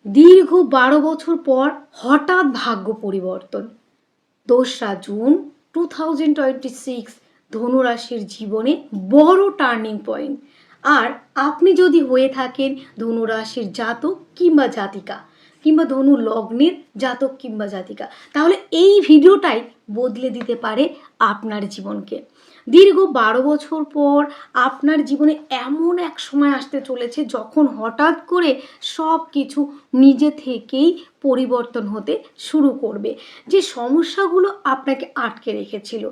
দীর্ঘ 12 বছর পর হঠাৎ ভাগ্য পরিবর্তন। 2রা জুন 2026 ধনুরাশির জীবনে বড় টার্নিং পয়েন্ট। আর আপনি যদি হয়ে থাকেন ধনুরাশির জাতক কিংবা জাতিকা কিংবা ধনু লগ্নের জাতক কিংবা জাতিকা, তাহলে এই ভিডিওটাই বদলে দিতে পারে আপনার জীবনকে। দীর্ঘ 12 বছর পর আপনার জীবনে এমন এক সময় আসতে চলেছে যখন হঠাৎ করে সব কিছু নিজে থেকেই পরিবর্তন হতে শুরু করবে। যে সমস্যাগুলো আপনাকে আটকে রেখেছিল,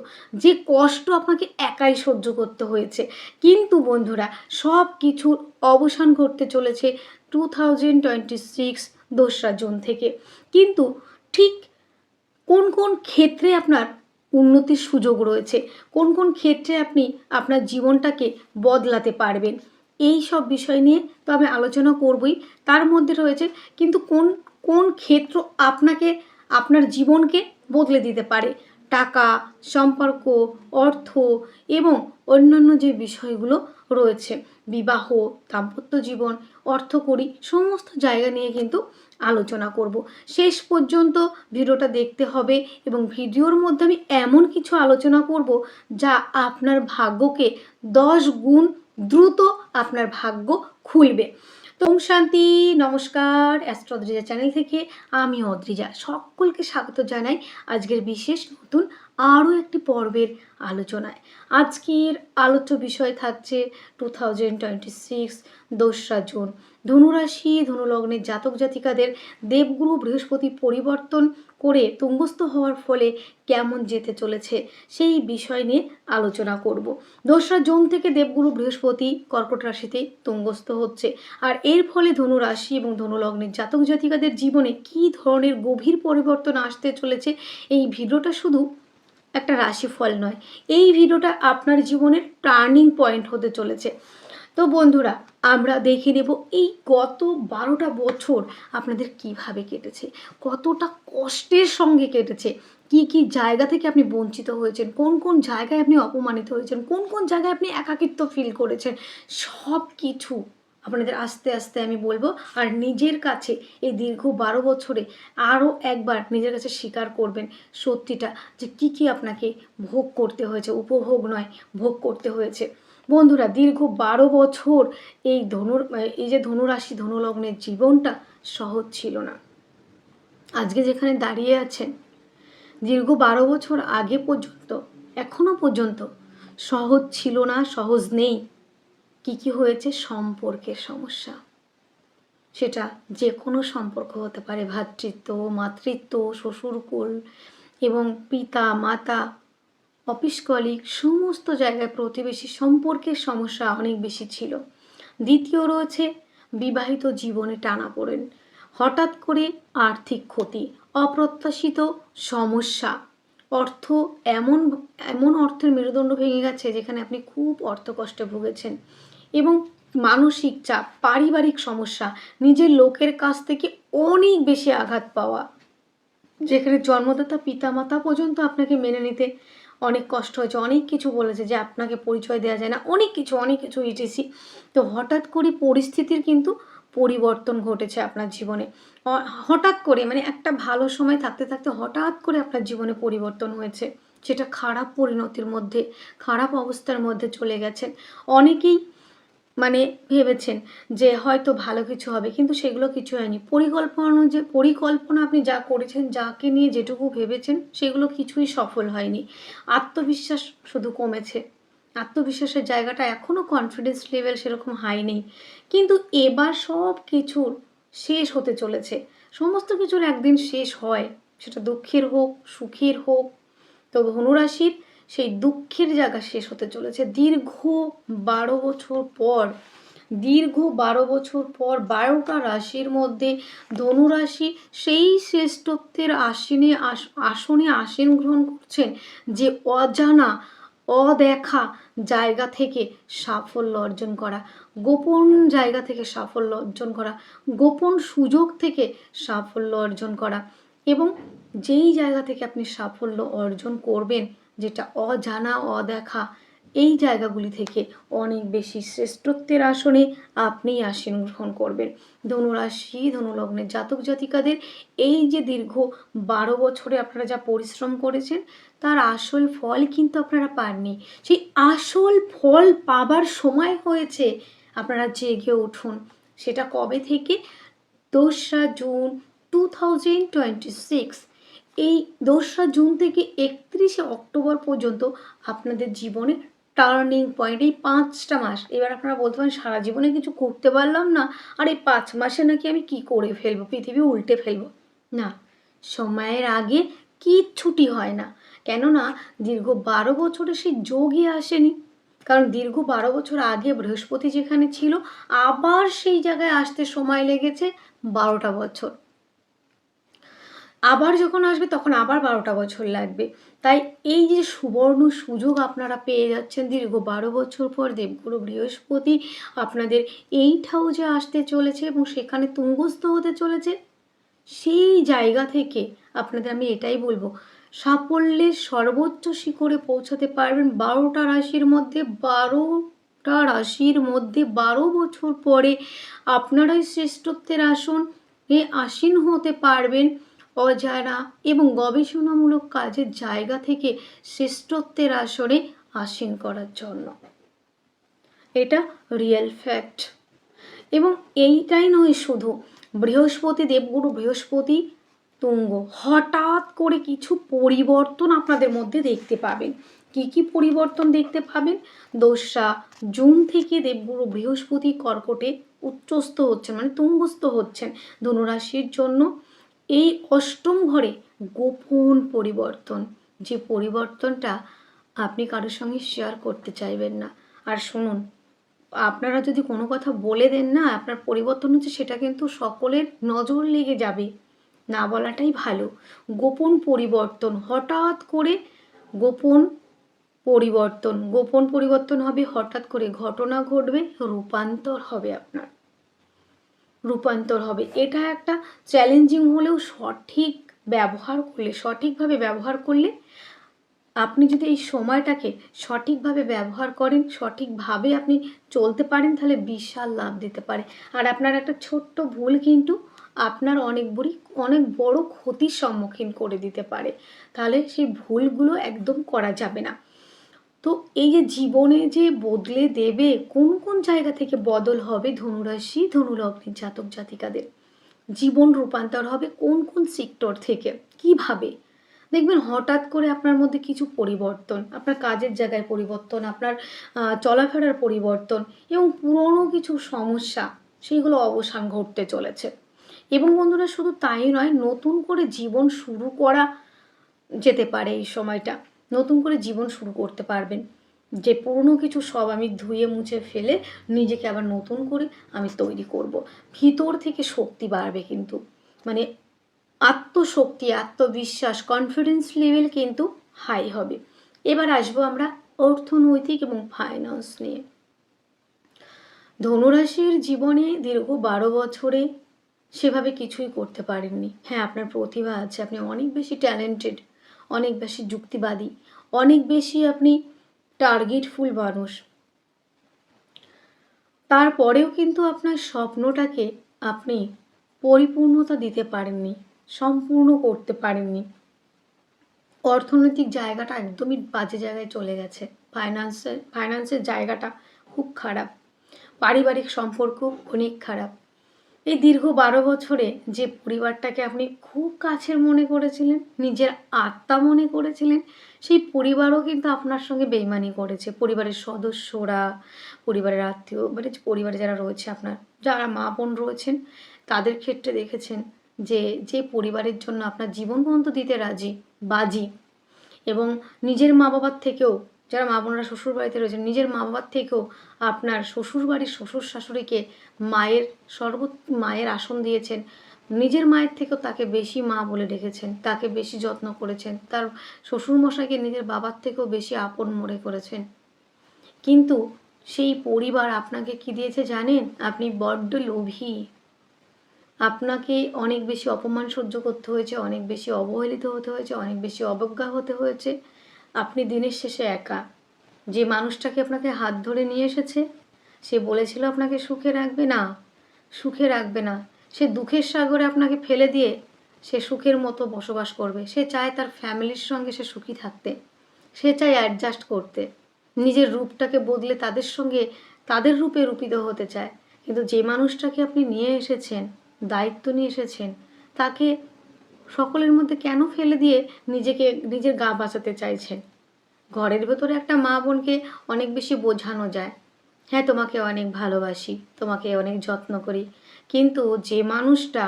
যে কষ্ট আপনাকে একাই সহ্য করতে হয়েছে, কিন্তু বন্ধুরা সব কিছুর অবসান ঘটতে চলেছে 2026 2রা জুন থেকে। কিন্তু ঠিক কোন কোন ক্ষেত্রে আপনার উন্নতির সুযোগ রয়েছে, কোন কোন ক্ষেত্রে আপনি আপনার জীবনটাকে বদলাতে পারবেন, এই সব বিষয় নিয়ে তো আমি আলোচনা করবই। তার মধ্যে রয়েছে কিন্তু কোন কোন ক্ষেত্র আপনাকে আপনার জীবনকে বদলে দিতে পারে। টাকা, সম্পর্ক, অর্থ এবং অন্যান্য যে বিষয়গুলো রয়েছে, বিবাহ, দাম্পত্য জীবন, অর্থকড়ি, সমস্ত জায়গা নিয়ে কিন্তু আলোচনা করব। শেষ পর্যন্ত ভিডিওটা দেখতে হবে এবং ভিডিওর মধ্যে আমি এমন কিছু আলোচনা করব যা আপনার ভাগ্যকে 10 গুণ দ্রুত আপনার ভাগ্য খুলবে। তো শান্তি, নমস্কার, অ্যাস্ট্রো অদ্রিজা চ্যানেল থেকে আমি অদ্রিজা সকলকে স্বাগত জানাই আজকের বিশেষ নতুন আরও একটি পর্বের আলোচনায়। আজকের আলোচ্য বিষয় থাকছে 2026 2রা জুন ধনুরাশি ধনুলগ্নের জাতক জাতিকাদের দেবগুরু বৃহস্পতি পরিবর্তন করে তুঙ্গস্থ হওয়ার ফলে কেমন যেতে চলেছে সেই বিষয় নিয়ে আলোচনা করব। 2রা জুন থেকে দেবগুরু বৃহস্পতি কর্কট রাশিতে তুঙ্গস্থ হচ্ছে, আর এর ফলে ধনুরাশি এবং ধনুলগ্নের জাতক জাতিকাদের জীবনে কী ধরনের গভীর পরিবর্তন আসতে চলেছে। এই ভিডিওটা শুধু একটা রাশিফল নয়, এই ভিডিওটা আপনার জীবনের টার্নিং পয়েন্ট হতে চলেছে। তো বন্ধুরা, আমরা দেখে নেব এই গত 12টা বছর আপনাদের কিভাবে কেটেছে, কতটা কষ্টের সঙ্গে কেটেছে, কি কি জায়গা থেকে আপনি বঞ্চিত হয়েছেন, কোন কোন জায়গায় আপনি অপমানিত হয়েছেন, কোন কোন জায়গায় আপনি একাকিত্ব ফিল করেছেন, সব কিছু আপনাদের আস্তে আস্তে আমি বলবো। আর নিজের কাছে এই দীর্ঘ 12 বছরে আরও একবার নিজের কাছে স্বীকার করবেন সত্যিটা, যে কি কি আপনাকে ভোগ করতে হয়েছে, উপভোগ নয় ভোগ করতে হয়েছে। বন্ধুরা, দীর্ঘ 12 বছর এই যে ধনুরাশি ধনুলগ্নের জীবনটা সহজ ছিল না। আজকে যেখানে দাঁড়িয়ে আছেন, দীর্ঘ 12 বছর আগে পর্যন্ত এখনো পর্যন্ত সহজ ছিল না, সহজ নেই। কি কি হয়েছে? সম্পর্কের সমস্যা। সেটা যে কোনো সম্পর্ক হতে পারে, ভ্রাতৃত্ব, মাতৃত্ব, শ্বশুরকুল এবং পিতা মাতা, অফিস কলিগ, সমস্ত জায়গায় প্রতিবেশী সম্পর্কের সমস্যা অনেক বেশি ছিল। দ্বিতীয় রয়েছে বিবাহিত জীবনে টানাপোড়েন, হঠাৎ করে আর্থিক ক্ষতি, অপ্রত্যাশিত সমস্যা, অর্থ এমন এমন অর্থের মেরুদণ্ড ভেঙে গেছে যেখানে আপনি খুব অর্থকষ্টে ভুগেছেন, এবং মানসিক চাপ, পারিবারিক সমস্যা, নিজের লোকের কাছ থেকে অনেক বেশি আঘাত পাওয়া, যেখানে জন্মদাতা পিতামাতা পর্যন্ত আপনাকে মেনে নিতে অনেক কষ্ট হয়েছে, অনেক কিছু বলেছে যে আপনাকে পরিচয় দেওয়া যায় না, অনেক কিছু ইটিসি। তো হঠাৎ করে পরিস্থিতির কিন্তু পরিবর্তন ঘটেছে আপনার জীবনে। হঠাৎ করে, মানে একটা ভালো সময় থাকতে থাকতে হঠাৎ করে আপনার জীবনে পরিবর্তন হয়েছে, সেটা খারাপ পরিণতির মধ্যে, খারাপ অবস্থার মধ্যে চলে গেছেন। অনেকেই মানে ভেবেছেন যে হয়তো ভালো কিছু হবে, কিন্তু সেগুলো কিছু হয়নি। পরিকল্পনা আপনি যা করেছেন, যাকে নিয়ে যেটুকু ভেবেছেন, সেগুলো কিছুই সফল হয়নি। আত্মবিশ্বাস শুধু কমেছে, আত্মবিশ্বাসের জায়গাটা এখনও কনফিডেন্স লেভেল সেরকম হাই নেই। কিন্তু এবার সব কিছুর শেষ হতে চলেছে। সমস্ত কিছুর একদিন শেষ হয়, সেটা দুঃখের হোক সুখের হোক। তো ধনুরাশির সেই দুঃখের জায়গা শেষ হতে চলেছে দীর্ঘ 12 বছর পর। দীর্ঘ 12 বছর পর 12টা রাশির মধ্যে ধনুরাশি সেই শ্রেষ্ঠত্বের আসনে আসীন গ্রহণ করছেন, যে অজানা অদেখা জায়গা থেকে সাফল্য অর্জন করা, গোপন জায়গা থেকে সাফল্য অর্জন করা, গোপন সুযোগ থেকে সাফল্য অর্জন করা, এবং যেই জায়গা থেকে আপনি সাফল্য অর্জন করবেন, যেটা অজানা অদেখা, এই জায়গাগুলি থেকে অনেক বেশি শ্রেষ্ঠত্বের আসনে আপনিই আসীন গ্রহণ করবেন। ধনুরাশি ধনুলগ্নের জাতক জাতিকাদের এই যে দীর্ঘ 12 বছরে আপনারা যা পরিশ্রম করেছেন তার আসল ফল কিন্তু আপনারা পাননি। সেই আসল ফল পাবার সময় হয়েছে, আপনারা জেগে উঠুন। সেটা কবে থেকে? 2রা জুন 2026। এই 2রা জুন থেকে 31শে অক্টোবর পর্যন্ত আপনাদের জীবনে টার্নিং পয়েন্ট। এই 5টা মাস, এবার আপনারা বলতে পারেন সারা জীবনে কিছু করতে পারলাম না, আর এই 5 মাসে নাকি আমি কি করে ফেলবো, পৃথিবী উল্টে ফেলবো। না, সময়ের আগে কিচ্ছুটি হয় না। কেননা দীর্ঘ 12 বছরে সেই যোগই আসেনি। কারণ দীর্ঘ 12 বছর আগে বৃহস্পতি যেখানে ছিল, আবার সেই জায়গায় আসতে সময় লেগেছে 12টা বছর। আবার যখন আসবে তখন আবার 12টা বছর লাগবে। তাই এই যে সুবর্ণ সুযোগ আপনারা পেয়ে যাচ্ছেন, দীর্ঘ 12 বছর পর দেবগুরু বৃহস্পতি আপনাদের 8 হাউসে আসতে চলেছে এবং সেখানে তুঙ্গস্থ হতে চলেছে। সেই জায়গা থেকে আপনাদের আমি এটাই বলবো, সাফল্যের সর্বোচ্চ শিখরে পৌঁছাতে পারবেন। 12টা রাশির মধ্যে 12 বছর পরে আপনারাই শ্রেষ্ঠত্বের আসনে আসীন হতে পারবেন। অজানা এবং গবেষণামূলক কাজের জায়গা থেকে শ্রেষ্ঠত্বের আসনে আসীন করার জন্য। এটা রিয়েল ফ্যাক্ট। এবং এইটাই নয় শুধু, বৃহস্পতি দেবগুরু বৃহস্পতি তুঙ্গ, হঠাৎ করে কিছু পরিবর্তন আপনাদের মধ্যে দেখতে পাবেন। কি কি পরিবর্তন দেখতে পাবেন? 2রা জুন থেকে দেবগুরু বৃহস্পতি কর্কটে উচ্চস্থ হচ্ছেন, মানে তুঙ্গস্থ হচ্ছেন ধনুরাশির জন্য। এই 8ম ঘরে গোপন পরিবর্তন, যে পরিবর্তনটা আপনি কারোর সঙ্গে শেয়ার করতে চাইবেন না। আর শুনুন, আপনারা যদি কোনো কথা বলে দেন না আপনার পরিবর্তন হচ্ছে, সেটা কিন্তু সকলের নজর লেগে যাবে। না বলাটাই ভালো। গোপন পরিবর্তন, হঠাৎ করে গোপন পরিবর্তন হবে, হঠাৎ করে ঘটনা ঘটবে, রূপান্তর হবে আপনার। এটা একটা চ্যালেঞ্জিং হলেও সঠিকভাবে ব্যবহার করলে আপনি যদি এই সময়টাকে সঠিকভাবে ব্যবহার করেন, সঠিকভাবে আপনি চলতে পারেন, তাহলে বিশাল লাভ দিতে পারে। আর আপনার একটা ছোট্ট ভুল কিন্তু আপনার অনেক বড় ক্ষতির সম্মুখীন করে দিতে পারে। তাহলে সেই ভুলগুলো একদম করা যাবে না। তো এই যে জীবনে যে বদলে দেবে, কোন কোন জায়গা থেকে বদল হবে ধনুরাশি ধনুলগ্নের জাতক জাতিকাদের, জীবন রূপান্তর হবে কোন কোন সেক্টর থেকে, কিভাবে দেখবেন হঠাৎ করে আপনার মধ্যে কিছু পরিবর্তন, আপনার কাজের জায়গায় পরিবর্তন, আপনার চলাফেরার পরিবর্তন এবং পুরনো কিছু সমস্যা সেইগুলো অবসান ঘটতে চলেছে। এবং বন্ধুরা শুধু তাই নয়, নতুন করে জীবন শুরু করা যেতে পারে। এই সময়টা নতুন করে জীবন শুরু করতে পারবেন, যে পুরনো কিছু সব আমি ধুয়ে মুছে ফেলে নিজেকে আবার নতুন করে আমি তৈরি করব। ভিতর থেকে শক্তি বাড়বে, কিন্তু মানে আত্মশক্তি, আত্মবিশ্বাস, কনফিডেন্স লেভেল কিন্তু হাই হবে। এবার আসবো আমরা অর্থনৈতিক এবং ফাইন্যান্স নিয়ে। ধনুরাশির জীবনে দীর্ঘ 12 বছরে সেভাবে কিছুই করতে পারেননি। হ্যাঁ, আপনার প্রতিভা আছে, আপনি অনেক বেশি ট্যালেন্টেড, অনেক বেশি যুক্তিবাদী, অনেক বেশি আপনি টার্গেটফুল মানুষ। তারপরেও কিন্তু আপনার স্বপ্নটাকে আপনি পরিপূর্ণতা দিতে পারেননি, সম্পূর্ণ করতে পারেননি। অর্থনৈতিক জায়গাটা একদমই বাজে জায়গায় চলে গেছে, ফাইন্যান্সের জায়গাটা খুব খারাপ, পারিবারিক সম্পর্ক অনেক খারাপ। এই দীর্ঘ 12 বছরে যে পরিবারটাকে আপনি খুব কাছের মনে করেছিলেন, নিজের আত্মা মনে করেছিলেন, সেই পরিবারও কিন্তু আপনার সঙ্গে বেইমানি করেছে। পরিবারের সদস্যরা, পরিবারের আত্মীয়, মানে পরিবারে যারা রয়েছে আপনার, যারা মা বোন রয়েছেন, তাদের ক্ষেত্রে দেখেছেন যে পরিবারের জন্য আপনার জীবন পর্যন্ত দিতে বাজি, এবং নিজের মা বাবার থেকেও, যারা মা বোনরা শ্বশুর বাড়িতে রয়েছেন, নিজের মা বাবার থেকেও আপনার শ্বশুর বাড়ির শ্বশুর শাশুড়িকে মায়ের আসন দিয়েছেন। নিজের মায়ের থেকেও তাকে বেশি মা বলে ডেকেছেন, তাকে বেশি যত্ন করেছেন, তার শ্বশুরমশাইকে নিজের বাবার থেকেও বেশি আপন মনে করেছেন। কিন্তু সেই পরিবার আপনাকে কি দিয়েছে জানেন? আপনি বড্ড লোভী, আপনাকে অনেক বেশি অপমান সহ্য করতে হয়েছে, অনেক বেশি অবহেলিত হতে হয়েছে, অনেক বেশি অবজ্ঞা হতে হয়েছে। আপনি দিনের শেষে একা। যে মানুষটাকে আপনাকে হাত ধরে নিয়ে এসেছে সে বলেছিল আপনাকে সুখে রাখবে না, সুখে রাখবে না। সে দুঃখের সাগরে আপনাকে ফেলে দিয়ে সে সুখের মতো বসবাস করবে। সে চায় তার ফ্যামিলির সঙ্গে সে সুখী থাকতে, সে চায় অ্যাডজাস্ট করতে, নিজের রূপটাকে বদলে তাদের সঙ্গে তাদের রূপে রূপিত হতে চায়। কিন্তু যে মানুষটাকে আপনি নিয়ে এসেছেন, দায়িত্ব নিয়ে এসেছেন, তাকে সকলের মধ্যে কেন ফেলে দিয়ে নিজের গা বাঁচাতে চাইছেন? ঘরের ভেতরে একটা মা বোনকে অনেক বেশি বোঝানো যায়, হ্যাঁ তোমাকে অনেক ভালোবাসি, তোমাকে অনেক যত্ন করি, কিন্তু যে মানুষটা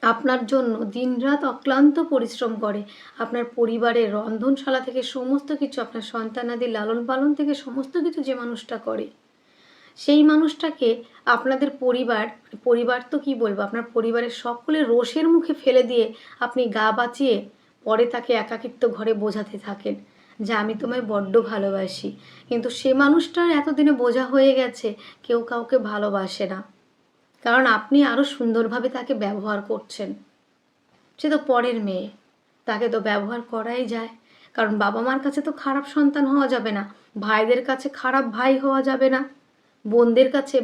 আপনার জন্য দিনরাত অক্লান্ত পরিশ্রম করে, আপনার পরিবারের রন্ধনশালা থেকে সমস্ত কিছু, আপনার সন্তানাদি লালন পালন থেকে সমস্ত কিছু যে মানুষটা করে, সেই মানুষটাকে আপনাদের পরিবার তো কি বলবো, আপনার পরিবারের সকলের রোষের মুখে ফেলে দিয়ে আপনি গা বাঁচিয়ে পরে তাকে একাকিত্ব ঘরে বোঝাতে থাকেন যে আমি তোমায় বড্ড ভালোবাসি। কিন্তু সে মানুষটার এতদিনে বোঝা হয়ে গেছে কেউ কাউকে ভালোবাসে না, কারণ আপনি আরও সুন্দরভাবে তাকে ব্যবহার করছেন। সে তো পরের মেয়ে, তাকে তো ব্যবহার করাই যায়। কারণ বাবা মার কাছে তো খারাপ সন্তান হওয়া যাবে না, ভাইদের কাছে খারাপ ভাই হওয়া যাবে না, বোনদের কাছে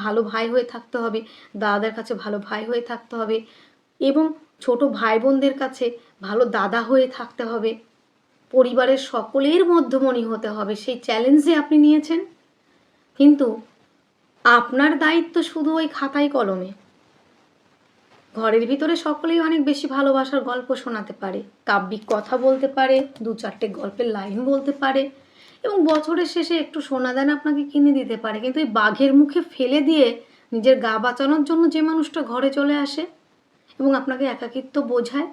ভালো ভাই হয়ে থাকতে হবে, দাদাদের কাছে ভালো ভাই হয়ে থাকতে হবে, এবং ছোট ভাই বোনদের কাছে ভালো দাদা হয়ে থাকতে হবে, পরিবারের সকলের মধ্যমণি হতে হবে। সেই চ্যালেঞ্জে আপনি নিয়েছেন, কিন্তু আপনার দায়িত্ব শুধু ওই খাতায় কলমে। ঘরের ভিতরে সকলেই অনেক বেশি ভালোবাসার গল্প শোনাতে পারে, কাব্যিক কথা বলতে পারে, 2-4টে গল্পের লাইন বলতে পারে, এবং বছরের শেষে একটু সোনাদানা আপনাকে কিনে দিতে পারে। কিন্তু এই বাঘের মুখে ফেলে দিয়ে নিজের গা বাঁচানোর জন্য যে মানুষটা ঘরে চলে আসে এবং আপনাকে একাকিত্ব বোঝায়,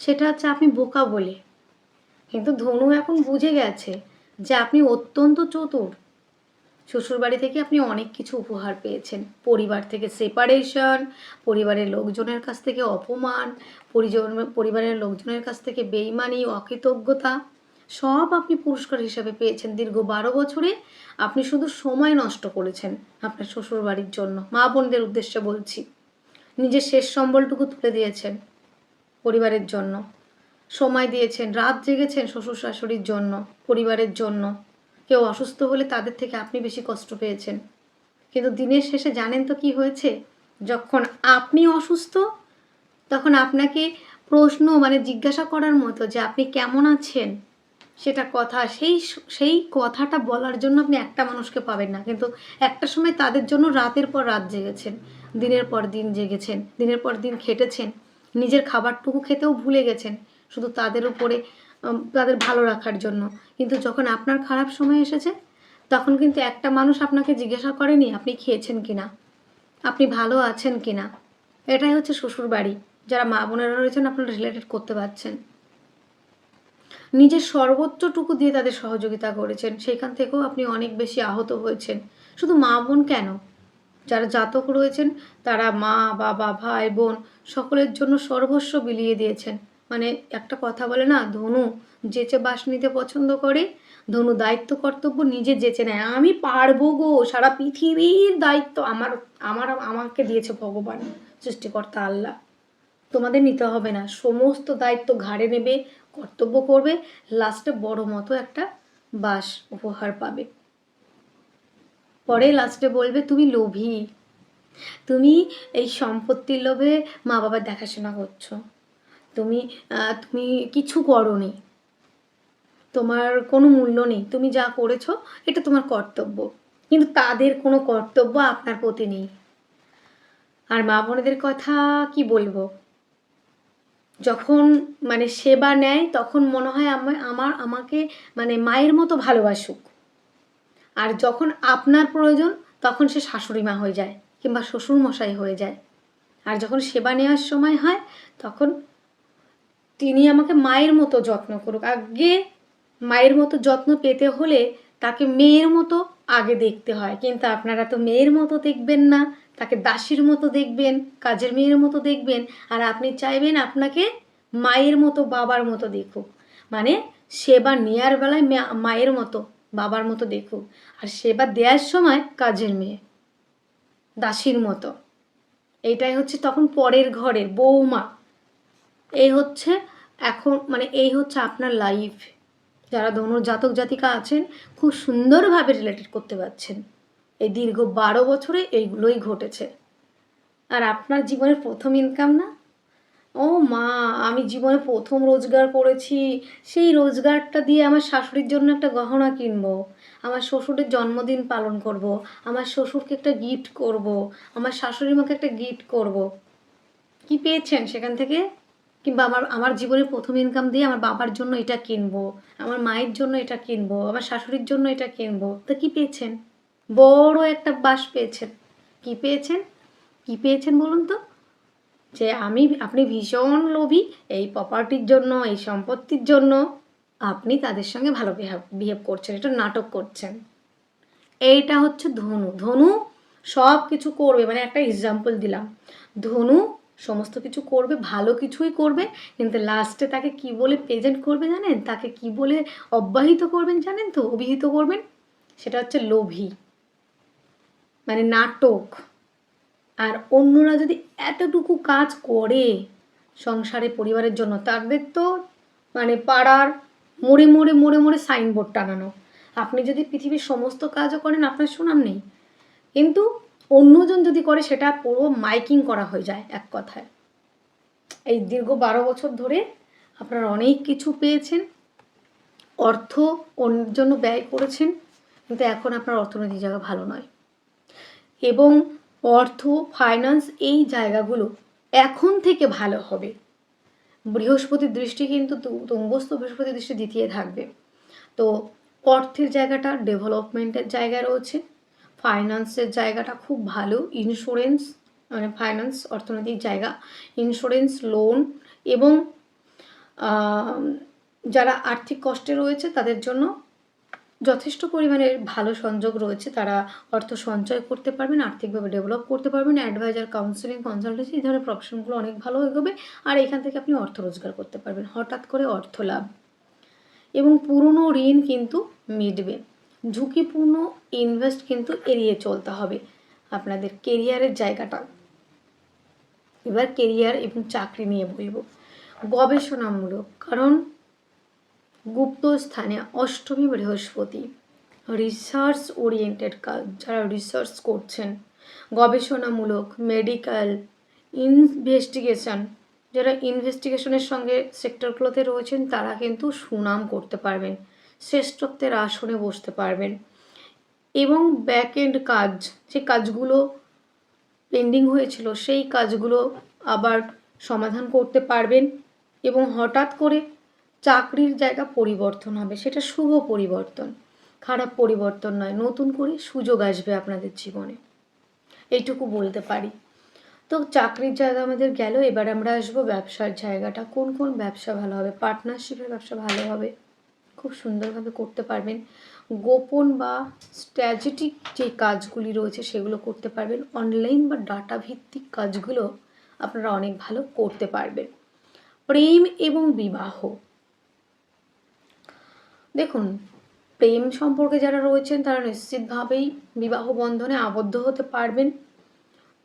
সেটা হচ্ছে আপনি বোকা বলে। কিন্তু ধনু এখন বুঝে গেছে যে আপনি অত্যন্ত চতুর। শ্বশুরবাড়ি থেকে আপনি অনেক কিছু উপহার পেয়েছেন, পরিবার থেকে সেপারেশন, পরিবারের লোকজনের কাছ থেকে অপমান, পরিবারের লোকজনের কাছ থেকে বেইমানি, অকৃতজ্ঞতা, সব আপনি পুরস্কার হিসাবে পেয়েছেন। দীর্ঘ 12 বছরে আপনি শুধু সময় নষ্ট করেছেন আপনার শ্বশুরবাড়ির জন্য। মা বোনদের উদ্দেশ্যে বলছি, নিজের শেষ সম্বলটুকু তুলে দিয়েছেন পরিবারের জন্য, সময় দিয়েছেন, রাত জেগেছেন শ্বশুর শাশুড়ির জন্য, পরিবারের জন্য। কেউ অসুস্থ হলে তাদের থেকে আপনি বেশি কষ্ট পেয়েছেন। কিন্তু দিনের শেষে জানেন তো কি হয়েছে? যখন আপনি অসুস্থ তখন আপনাকে প্রশ্ন জিজ্ঞাসা করার মতো যে আপনি কেমন আছেন, সেটা কথা, সেই কথাটা বলার জন্য আপনি একটা মানুষকে পাবেন না। কিন্তু একটা সময় তাদের জন্য রাতের পর রাত জেগেছেন, দিনের পর দিন জেগেছেন, দিনের পর দিন খেটেছেন, নিজের খাবারটুকু খেতেও ভুলে গেছেন শুধু তাদের উপরে, তাদের ভালো রাখার জন্য। কিন্তু যখন আপনার খারাপ সময় এসেছে তখন কিন্তু একটা মানুষ আপনাকে জিজ্ঞাসা করেনি আপনি খেয়েছেন কিনা, আপনি ভালো আছেন কিনা। এটাই হচ্ছে শ্বশুর বাড়ি। যারা মা বোনেরা রয়েছেন আপনারা রিলেটেড করতে পারছেন। নিজের সর্বোচ্চটুকু দিয়ে তাদের সহযোগিতা করেছেন, সেইখান থেকেও আপনি অনেক বেশি আহত হয়েছেন। শুধু মা বোন কেন, যারা জাতক রয়েছেন তারা মা বাবা ভাই বোন সকলের জন্য সর্বস্ব বিলিয়ে দিয়েছেন। একটা কথা বলে না, ধনু যেচে বাস নিতে পছন্দ করে, ধনু দায়িত্ব কর্তব্য নিজে যেচে নেয়। আমি পারবো গো, সারা পৃথিবীর দায়িত্ব আমাকে দিয়েছে ভগবান, সৃষ্টিকর্তা আল্লাহ, তোমাদের নিতে হবে না। সমস্ত দায়িত্ব ঘাড়ে নেবে, কর্তব্য করবে, লাস্টে বড় মতো একটা বাস উপহার পাবে। পরে লাস্টে বলবে তুমি লোভী, তুমি এই সম্পত্তির লোভে মা বাবার দেখাশোনা করছো, তুমি কিছু করোনি, তোমার কোনো মূল্য নেই, তুমি যা করেছো এটা তোমার কর্তব্য। কিন্তু তাদের কোনো কর্তব্য আপনার প্রতি নেই। আর মা বোনেদের কথা কি বলবো, যখন সেবা নেয় তখন মনে হয় আমাকে মায়ের মতো ভালোবাসুক, আর যখন আপনার প্রয়োজন তখন সে শাশুড়ি মা হয়ে যায় কিংবা শ্বশুর মশাই হয়ে যায়। আর যখন সেবা নেওয়ার সময় হয় তখন তিনি আমাকে মায়ের মতো যত্ন করুক। আগে মায়ের মতো যত্ন পেতে হলে তাকে মেয়ের মতো আগে দেখতে হয়, কিন্তু আপনারা তো মেয়ের মতো দেখবেন না, তাকে দাসীর মতো দেখবেন, কাজের মেয়ের মতো দেখবেন। আর আপনি চাইবেন আপনাকে মায়ের মতো বাবার মতো দেখুক, সেবা নেয়ার বেলায় মায়ের মতো বাবার মতো দেখুক, আর সেবা দেওয়ার সময় কাজের মেয়ে দাসীর মতো। এইটাই হচ্ছে তখন পরের ঘরের বৌমা। এই হচ্ছে এখন এই হচ্ছে আপনার লাইফ। যারা ধনুর জাতক জাতিকা আছেন খুব সুন্দরভাবে রিলেটেড করতে পারছেন। এই দীর্ঘ 12 বছরে এইগুলোই ঘটেছে। আর আপনার জীবনের প্রথম ইনকাম না? ও মা, আমি জীবনে প্রথম রোজগার করেছি, সেই রোজগারটা দিয়ে আমার শাশুড়ির জন্য একটা গহনা কিনবো, আমার শ্বশুরের জন্মদিন পালন করব, আমার শ্বশুরকে একটা গিফট করব, আমার শাশুড়ি মাকে একটা গিফট করব। কি পেয়েছেন সেখান থেকে? কিংবা আমার আমার জীবনের প্রথম ইনকাম দিয়ে আমার বাবার জন্য এটা কিনবো, আমার মায়ের জন্য এটা কিনবো, আমার শাশুড়ির জন্য এটা কিনবো, তা কি পেয়েছেন? বড় একটা বাস পেয়েছেন। কি পেয়েছেন? কি পেয়েছেন বলুন তো? যে আপনি ভীষণ লোভী এই প্রপার্টির জন্য, এই সম্পত্তির জন্য আপনি তাদের সঙ্গে ভালো বিহেভ করছেন, এটা নাটক করছেন। এইটা হচ্ছে ধনু। ধনু সব কিছু করবে, মানে একটা এক্সাম্পল দিলাম। ধনু সমস্ত কিছু করবে, ভালো কিছুই করবে, কিন্তু লাস্টে তাকে কি বলে প্রেজেন্ট করবে জানেন? তাকে কি বলে অব্যাহিত করবেন জানেন তো? অভিহিত করবেন, সেটা হচ্ছে লোভী, মানে নাটক। আর অন্যরা যদি এতটুকু কাজ করে সংসারে পরিবারের জন্য, তাদের তো মানে পাড়ার মোড়ে মোড়ে মোড়ে মোড়ে সাইনবোর্ড টানানো। আপনি যদি পৃথিবীর সমস্ত কাজও করেন আপনার সুনাম নেই, কিন্তু অন্যজন যদি করে সেটা পুরো মাইকিং করা হয়ে যায় এক কথায়। এই দীর্ঘ 12 বছর ধরে আপনারা অনেক কিছু পেয়েছেন, অর্থ অন্যের জন্য ব্যয় করেছেন, কিন্তু এখন আপনার অর্থনৈতিক জায়গা ভালো নয়। এবং অর্থ, ফাইন্যান্স এই জায়গাগুলো এখন থেকে ভালো হবে। বৃহস্পতির দৃষ্টি কিন্তু তুঙ্গস্থ বৃহস্পতির দৃষ্টি দ্বিতীয় থাকবে। তো অর্থের জায়গাটা ডেভেলপমেন্টের জায়গা রয়েছে, ফাইন্যান্সের জায়গাটা খুব ভালো, ইন্স্যুরেন্স মানে ফাইন্যান্স অর্থনৈতিক জায়গা, ইন্স্যুরেন্স, লোন এবং যারা আর্থিক কষ্টে রয়েছে তাদের জন্য যথেষ্ট পরিমাণে ভালো সংযোগ রয়েছে, তারা অর্থ সঞ্চয় করতে পারবেন, আর্থিকভাবে ডেভেলপ করতে পারবেন, অ্যাডভাইজার, কাউন্সিলিং, কনসালটেন্সি এই ধরনের প্রফেশনগুলো অনেক ভালো এগোবে। আর এখান থেকে আপনি অর্থ রোজগার করতে পারবেন, হঠাৎ করে অর্থ লাভ। এবং পুরনো ঋণ কিন্তু মিটবে। ঝুঁকিপূর্ণ ইনভেস্ট কিন্তু এড়িয়ে চলতে হবে আপনাদের কেরিয়ারের জায়গাটা। এবার কেরিয়ার এবং চাকরি নিয়ে বলবো। গবেষণামূলক, কারণ গুপ্ত স্থানে অষ্টমী বৃহস্পতি, রিসার্চ ওরিয়েন্টেড কাজ, যারা রিসার্চ করছেন, গবেষণামূলক, মেডিকেল, ইনভেস্টিগেশন, যারা ইনভেস্টিগেশনের সঙ্গে সেক্টরগুলোতে রয়েছেন তারা কিন্তু সুনাম করতে পারবেন, শ্রেষ্ঠত্বের আসনে বসতে পারবেন। এবং ব্যাক এন্ড কাজ, যে কাজগুলো পেন্ডিং হয়েছিল সেই কাজগুলো আবার সমাধান করতে পারবেন। এবং হঠাৎ করে চাকরির জায়গা পরিবর্তন হবে, সেটা শুভ পরিবর্তন, খারাপ পরিবর্তন নয়, নতুন করে সুযোগ আসবে আপনাদের জীবনে, এইটুকু বলতে পারি। তো চাকরির জায়গা আমাদের গেল, এবার আমরা আসবো ব্যবসার জায়গাটা। কোন কোন ব্যবসা ভালো হবে? পার্টনারশিপের ব্যবসা ভালো হবে, খুব সুন্দরভাবে করতে পারবেন। গোপন বা স্ট্র্যাটেজিক যে কাজগুলি রয়েছে সেগুলো করতে পারবেন। অনলাইন বা ডাটা ভিত্তিক কাজগুলো আপনারা অনেক ভালো করতে পারবেন। প্রেম এবং বিবাহ, দেখুন প্রেম সম্পর্কে যারা রয়েছেন তারা নিশ্চিতভাবেই বিবাহ বন্ধনে আবদ্ধ হতে পারবেন।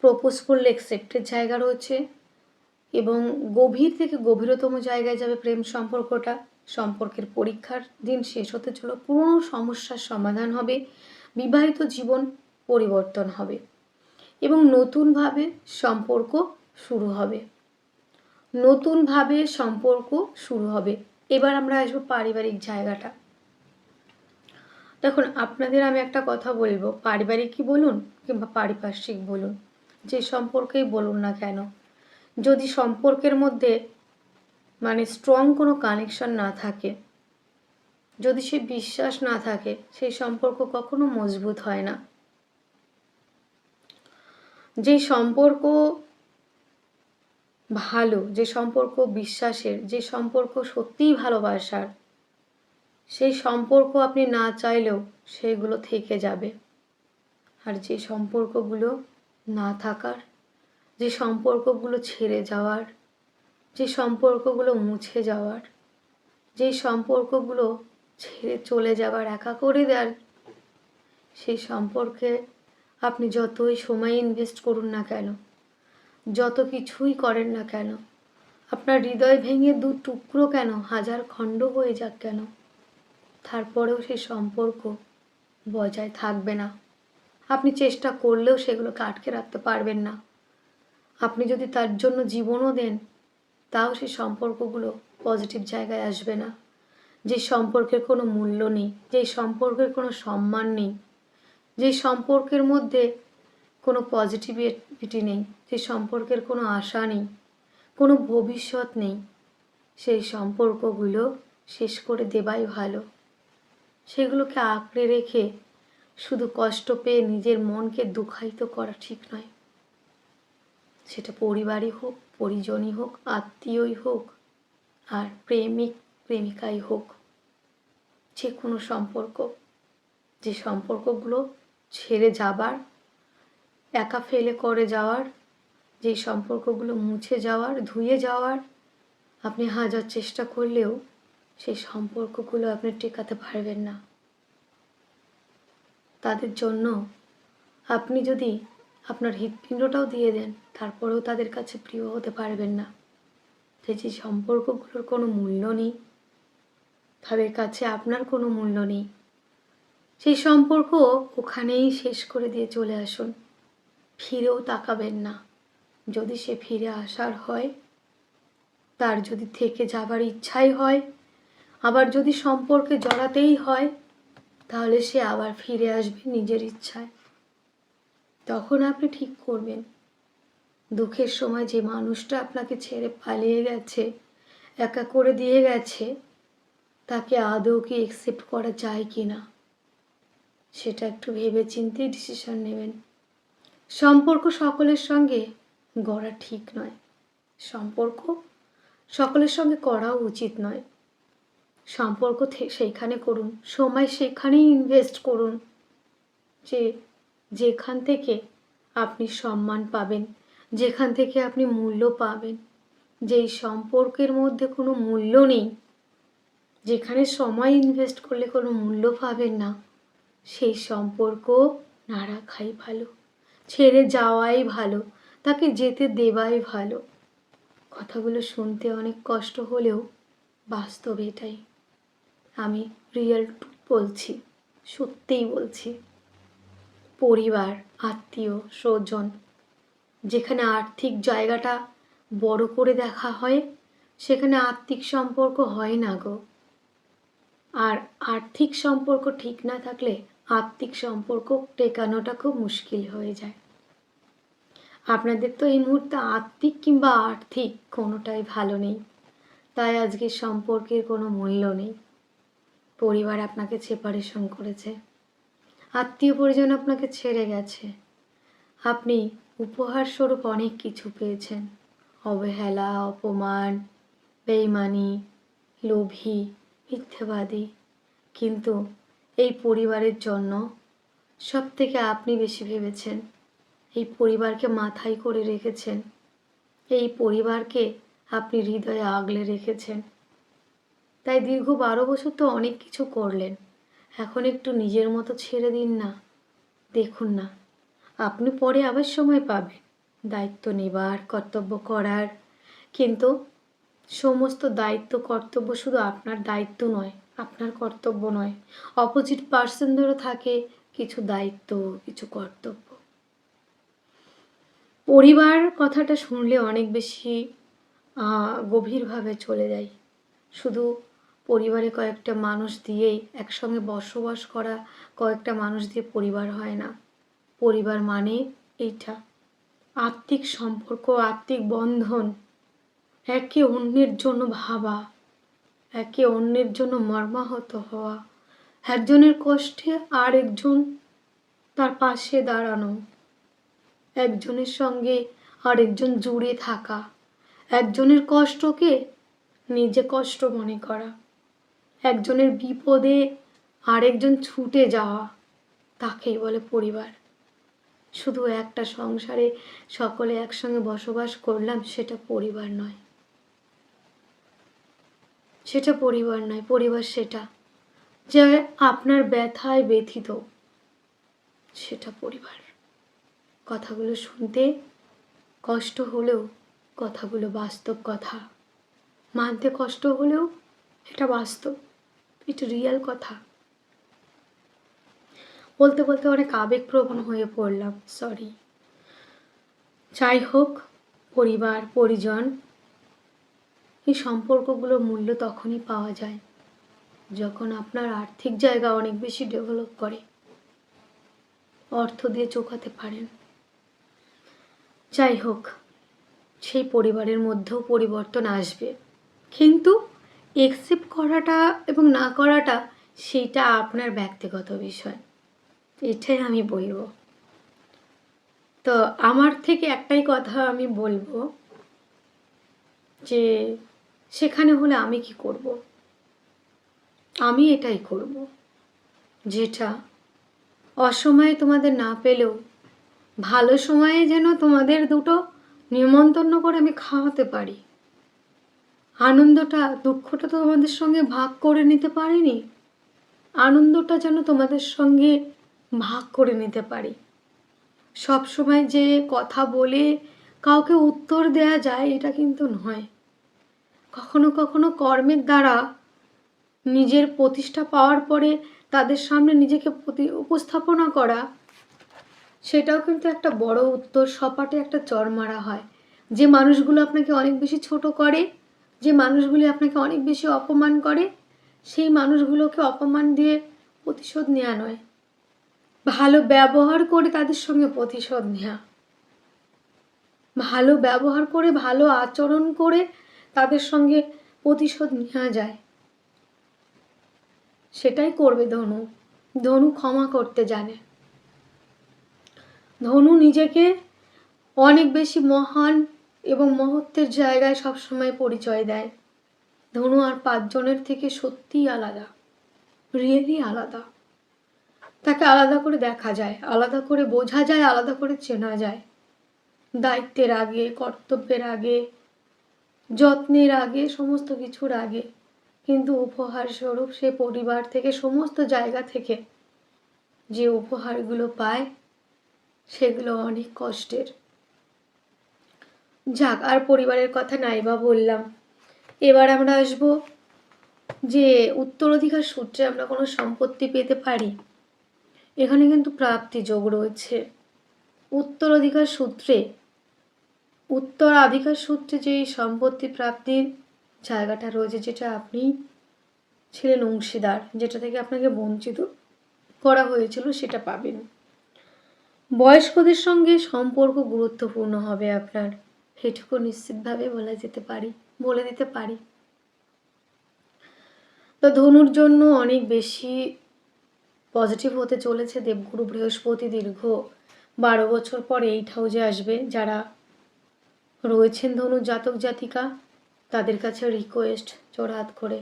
প্রপোজ করলে অ্যাকসেপ্টের জায়গা রয়েছে এবং গভীর থেকে গভীরতম জায়গায় যাবে প্রেম সম্পর্কটা। সম্পর্কের পরীক্ষার দিন শেষ হতে চলো, পুরনো সমস্যার সমাধান হবে, বিবাহিত জীবন পরিবর্তন হবে এবং নতুনভাবে সম্পর্ক শুরু হবে, নতুনভাবে সম্পর্ক শুরু হবে। এবার আমরা আসবো পারিবারিক জায়গাটা। দেখুন আপনাদের আমি একটা কথা বলবো, পারিবারিক কি বলুন কিংবা পারিপার্শ্বিক বলুন, যে সম্পর্কেই বলুন না কেন, যদি সম্পর্কের মধ্যে মানে স্ট্রং কোনো কানেকশন না থাকে, যদি সে বিশ্বাস না থাকে, সেই সম্পর্ক কখনো মজবুত হয় না। যে সম্পর্ক ভালো, যে সম্পর্ক বিশ্বাসের, যে সম্পর্ক সত্যিই ভালোবাসার, সেই সম্পর্ক আপনি না চাইলেও সেগুলো থেকে যাবে। আর যে সম্পর্কগুলো না থাকার, যে সম্পর্কগুলো ছেড়ে যাওয়ার, যে সম্পর্কগুলো মুছে যাওয়ার, যে সম্পর্কগুলো ছেড়ে চলে যাবার, একা করে দেওয়ার, সেই সম্পর্কে আপনি যতই সময় ইনভেস্ট করুন না কেন, যত কিছুই করেন না কেন, আপনার হৃদয় ভেঙে দু টুকরো কেন, হাজার খণ্ড হয়ে যাক কেন, তারপরেও সেই সম্পর্ক বজায় থাকবে না। আপনি চেষ্টা করলেও সেগুলোকে আটকে রাখতে পারবেন না। আপনি যদি তার জন্য জীবনও দেন, তাও সেই সম্পর্কগুলো পজিটিভ জায়গায় আসবে না। যে সম্পর্কের কোনো মূল্য নেই, যে সম্পর্কের কোনো সম্মান নেই, যে সম্পর্কের মধ্যে কোনো পজিটিভিটি নেই, যে সম্পর্কের কোনো আশা নেই, কোনো ভবিষ্যৎ নেই, সেই সম্পর্কগুলো শেষ করে দেওয়াই ভালো। সেগুলোকে আঁকড়ে রেখে শুধু কষ্ট পেয়ে নিজের মনকে দুঃখায়িত করা ঠিক নয়। সেটা পরিবারই হোক, পরিজনই হোক, আত্মীয়ই হোক, আর প্রেমিক প্রেমিকাই হোক, যে কোনো সম্পর্ক, যে সম্পর্কগুলো ছেড়ে যাবার, একা ফেলে করে যাওয়ার, যে সম্পর্কগুলো মুছে যাওয়ার, ধুয়ে যাওয়ার, আপনি হাজার চেষ্টা করলেও সেই সম্পর্কগুলো আপনি টেকাতে পারবেন না। তাদের জন্য আপনি যদি আপনার হৃৎপিণ্ডটাও দিয়ে দেন, তারপরেও তাদের কাছে প্রিয় হতে পারবেন না। যে সম্পর্কগুলোর কোনো মূল্য নেই, তাদের কাছে আপনার কোনো মূল্য নেই, সেই সম্পর্ক ওখানেই শেষ করে দিয়ে চলে আসুন। ফিরেও তাকাবেন না। যদি সে ফিরে আসার হয়, তার যদি থেকে যাবার ইচ্ছাই হয়, আবার যদি সম্পর্কে জড়াতেই হয়, তাহলে সে আবার ফিরে আসবে নিজের ইচ্ছায়। তখন আপনি ঠিক করবেন দুঃখের সময় যে মানুষটা আপনাকে ছেড়ে পালিয়ে গেছে, একা করে দিয়ে গেছে, তাকে আদৌ কি অ্যাকসেপ্ট করা যায় কি না, সেটা একটু ভেবে চিন্তেই ডিসিশন নেবেন। সম্পর্ক সকলের সঙ্গে গড়া ঠিক নয়, সম্পর্ক সকলের সঙ্গে করাও উচিত নয়। সম্পর্ক সেইখানে করুন, সময় সেখানেই ইনভেস্ট করুন যে যেখান থেকে আপনি সম্মান পাবেন, যেখান থেকে আপনি মূল্য পাবেন। যেই সম্পর্কের মধ্যে কোনো মূল্য নেই, যেখানে সময় ইনভেস্ট করলে কোনো মূল্য পাবেন না, সেই সম্পর্ক না রাখাই ভালো, ছেড়ে যাওয়াই ভালো, তাকে যেতে দেওয়াই ভালো। কথাগুলো শুনতে অনেক কষ্ট হলেও বাস্তব এটাই। আমি রিয়েল বলছি, সত্যিই বলছি। পরিবার, আত্মীয় স্বজন, যেখানে আর্থিক জায়গাটা বড় করে দেখা হয়, সেখানে আত্মিক সম্পর্ক হয় না গো। আর আর্থিক সম্পর্ক ঠিক না থাকলে আত্মিক সম্পর্ক টেকানোটা খুব মুশকিল হয়ে যায়। আপনাদের তো এই মুহূর্তে আত্মিক কিংবা আর্থিক কোনোটাই ভালো নেই, তাই আজকে সম্পর্কের কোনো মূল্য নেই। পরিবার আপনাকে সেপারেশন করেছে, আত্মীয় পরিজন আপনাকে ছেড়ে গেছে, আপনি উপহার স্বরূপ অনেক কিছু পেয়েছেন, অবহেলা, অপমান, বেইমানি, লোভী, মিথ্যাবাদী, কিন্তু এই পরিবারের জন্য সব থেকে আপনি বেশি ভেবেছেন, এই পরিবারকে মাথায় করে রেখেছেন, এই পরিবারকে আপনি হৃদয়ে আগলে রেখেছেন। তাই দীর্ঘ 12 বছর তো অনেক কিছু করলেন, এখন একটু নিজের মতো ছেড়ে দিন না। দেখুন না, আপনি পরে আবার সময় পাবেন দায়িত্ব নেবার, কর্তব্য করার, কিন্তু সমস্ত দায়িত্ব কর্তব্য শুধু আপনার দায়িত্ব নয়, আপনার কর্তব্য নয়, অপোজিট পার্সনদেরও থাকে কিছু দায়িত্ব, কিছু কর্তব্য। পরিবার কথাটা শুনলে অনেক বেশি গভীরভাবে চলে যায়। শুধু পরিবারে কয়েকটা মানুষ দিয়েই, একসঙ্গে বসবাস করা কয়েকটা মানুষ দিয়ে পরিবার হয় না। পরিবার মানে এইটা, আত্মিক সম্পর্ক, আত্মিক বন্ধন, একে অন্যের জন্য ভাবা, একে অন্যের জন্য মর্মাহত হওয়া, একজনের কষ্টে আর একজন তার পাশে দাঁড়ানো, একজনের সঙ্গে আরেকজন জুড়ে থাকা, একজনের কষ্টকে নিজে কষ্ট মনে করা, একজনের বিপদে আরেকজন ছুটে যাওয়া, তাকেই বলে পরিবার। শুধু একটা সংসারে সকলে একসঙ্গে বসবাস করলাম, সেটা পরিবার নয়, সেটা পরিবার নয়। পরিবার সেটা যে আপনার ব্যথায় ব্যথিত, সেটা পরিবার। কথাগুলো শুনতে কষ্ট হলেও কথাগুলো বাস্তব কথা, মানতে কষ্ট হলেও এটা বাস্তব। এটা রিয়েল কথা। বলতে বলতে অনেক আবেগপ্রবণ হয়ে পড়লাম, সরি। যাই হোক, পরিবার পরিজন এই সম্পর্কগুলোর মূল্য তখনই পাওয়া যায় যখন আপনার আর্থিক জায়গা অনেক বেশি ডেভেলপ করে, অর্থ দিয়ে চোকাতে পারেন। যাই হোক, সেই পরিবারের মধ্যেও পরিবর্তন আসবে, কিন্তু একসেপ্ট করাটা এবং না করাটা সেইটা আপনার ব্যক্তিগত বিষয়, এটাই আমি বলবো। তো আমার থেকে একটাই কথা আমি বলবো যে সেখানে হলে আমি কি করব? আমি এটাই করব যেটা অসময়ে তোমাদের না পেলেও ভালো সময়ে যেন তোমাদের দুটো নিমন্ত্রণ করে আমি খাওয়াতে পারি। আনন্দটা দুঃখটা তো তোমাদের সঙ্গে ভাগ করে নিতে পারিনি, আনন্দটা যেন তোমাদের সঙ্গে ভাগ করে নিতে পারি। সব সময় যে কথা বলে কাউকে উত্তর দেয়া যায় এটা কিন্তু নয়। কখনো কখনো কর্মের দ্বারা নিজের প্রতিষ্ঠা পাওয়ার পরে তাদের সামনে নিজেকে উপস্থাপনা করা, সেটাও কিন্তু একটা বড় উত্তর। সপাটে একটা চড় মারা হয়। যে মানুষগুলো আপনাকে অনেক বেশি ছোট করে, যে মানুষগুলি আপনাকে অনেক বেশি অপমান করে, সেই মানুষগুলোকে অপমান দিয়ে প্রতিশোধ নেওয়া নয়, ভালো ব্যবহার করে তাদের সঙ্গে প্রতিশোধ নেওয়া। ভালো ব্যবহার করে, ভালো আচরণ করে তাদের সঙ্গে প্রতিশোধ নেওয়া যায়, সেটাই করবে ধনু। ধনু ক্ষমা করতে জানে। ধনু নিজেকে অনেক বেশি মহান এবং মহত্বের জায়গায় সবসময় পরিচয় দেয়। ধনু আর 5 জনের থেকে সত্যিই আলাদা, রিয়েলি আলাদা। তাকে আলাদা করে দেখা যায়, আলাদা করে বোঝা যায়, আলাদা করে চেনা যায়। দায়িত্বের আগে, কর্তব্যের আগে, যত্নের আগে, সমস্ত কিছুর আগে। কিন্তু উপহার স্বরূপ সে পরিবার থেকে, সমস্ত জায়গা থেকে যে উপহারগুলো পায় সেগুলো অনেক কষ্টের। যাক, আর পরিবারের কথা নাইবা বললাম। এবার আমরা আসবো যে উত্তরাধিকার সূত্রে আমরা কোনো সম্পত্তি পেতে পারি। এখানে কিন্তু প্রাপ্তি যোগ রয়েছে। উত্তরাধিকার সূত্রে যে সম্পত্তি প্রাপ্তির জায়গাটা রয়েছে, যেটা আপনি ছিলেন অংশীদার, যেটা থেকে আপনাকে বঞ্চিত করা হয়েছিল, সেটা পাবেন। বয়স্কদের সঙ্গে সম্পর্ক গুরুত্বপূর্ণ হবে আপনার, এটুকু নিশ্চিতভাবে বলে দিতে পারি। তো ধনুর জন্য অনেক বেশি পজিটিভ হতে চলেছে দেবগুরু বৃহস্পতি। দীর্ঘ 12 বছর পর 8 হাউসে আসবে। যারা রয়েছেন ধনু জাতক জাতিকা, তাদের কাছে রিকোয়েস্ট জোড়হাত করে,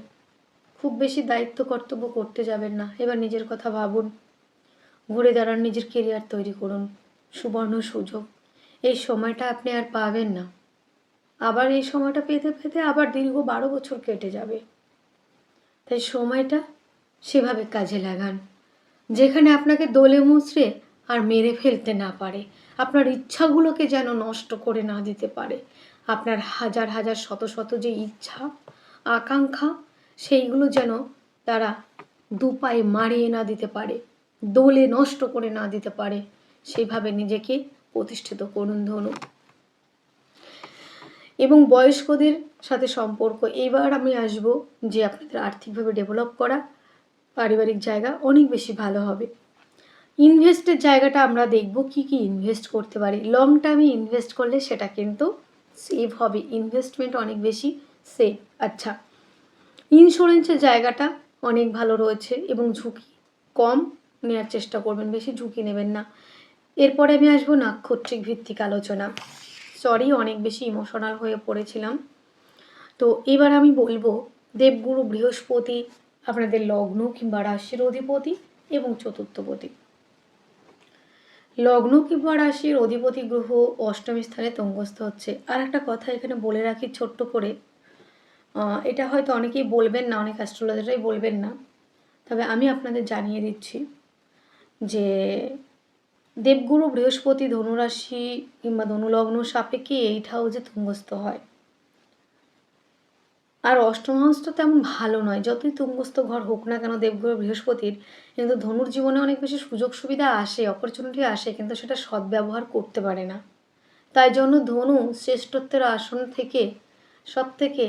খুব বেশি দায়িত্ব কর্তব্য করতে যাবেন না। এবার নিজের কথা ভাবুন, ঘুরে দাঁড়ান, নিজের কেরিয়ার তৈরি করুন। সুবর্ণ সুযোগ, এই সময়টা আপনি আর পাবেন না। আবার এই সময়টা পেতে পেতে আবার দীর্ঘ 12 বছর কেটে যাবে। তাই সময়টা সেভাবে কাজে লাগান, যেখানে আপনাকে দোলে মুচড়ে আর মেরে ফেলতে না পারে, আপনার ইচ্ছাগুলোকে যেন নষ্ট করে না দিতে পারে। আপনার হাজার হাজার শত শত যে ইচ্ছা আকাঙ্ক্ষা, সেইগুলো যেন তারা দুপায়ে মারিয়ে না দিতে পারে, দোলে নষ্ট করে না দিতে পারে। সেইভাবে নিজেকে প্রতিষ্ঠিত করুন ধনু। এবং বয়স্কদের সাথে সম্পর্ক, এবার আমি আসব যে আপনাদের আর্থিকভাবে ডেভেলপ করা, পারিবারিক জায়গা অনেক বেশি ভালো হবে। ইনভেস্টের জায়গাটা আমরা দেখব কি কি ইনভেস্ট করতে পারি। লং টার্মে ইনভেস্ট করলে সেটা কিন্তু সেভ হবে, ইনভেস্টমেন্ট অনেক বেশি সেভ। আচ্ছা, ইন্স্যুরেন্সের জায়গাটা অনেক ভালো রয়েছে এবং ঝুঁকি কম নেওয়ার চেষ্টা করবেন, বেশি ঝুঁকি নেবেন না। এরপরে আমি আসবো নাক্ষত্রিক ভিত্তিক আলোচনা। সরি, অনেক বেশি ইমোশনাল হয়ে পড়েছিলাম। তো এবার আমি বলবো দেবগুরু বৃহস্পতি আপনাদের লগ্ন কিংবা রাশির অধিপতি এবং চতুর্থপতি। লগ্ন কিংবা রাশির অধিপতি গ্রহ অষ্টমী স্থানে তুঙ্গস্থ হচ্ছে। আর একটা কথা এখানে বলে রাখি ছোট্ট করে, এটা হয়তো অনেকেই বলবেন না, অনেক অ্যাস্ট্রোলজাররাই বলবেন না, তবে আমি আপনাদের জানিয়ে দিচ্ছি যে দেবগুরু বৃহস্পতি ধনুরাশি কিংবা ধনুলগ্ন সাপেক্ষে 8 হাউসে তুঙ্গস্থ হয়। আর অষ্টম হাউসটা তেমন ভালো নয়, যতই তুঙ্গস্থ ঘর হোক না কেন দেবগুরু বৃহস্পতির, কিন্তু ধনুর জীবনে অনেক বেশি সুযোগ সুবিধা আসে, অপরচুনিটি আসে, কিন্তু সেটা সদ্ব্যবহার করতে পারে না। তাই জন্য ধনু শ্রেষ্ঠত্বের আসন থেকে সব থেকে